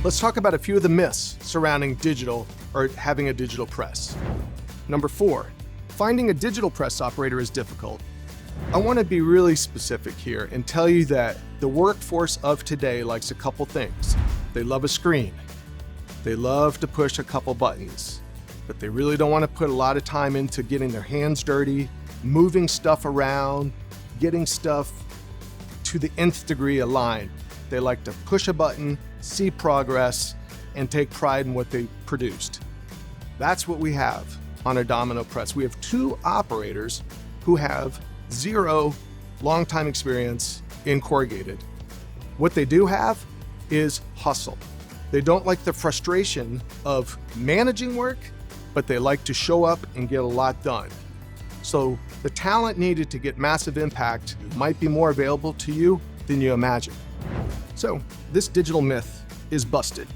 Let's talk about a few of the myths surrounding digital or having a digital press. Number 4, finding a digital press operator is difficult. I want to be really specific here and tell you that the workforce of today likes a couple things. They love a screen. They love to push a couple buttons, but they really don't want to put a lot of time into getting their hands dirty, moving stuff around, getting stuff to the nth degree aligned. They like to push a button, see progress, and take pride in what they produced. That's what we have on a Domino press. We have 2 operators who have 0 long-time experience in corrugated. What they do have is hustle. They don't like the frustration of managing work, but they like to show up and get a lot done. So the talent needed to get massive impact might be more available to you than you imagine. So this digital myth is busted.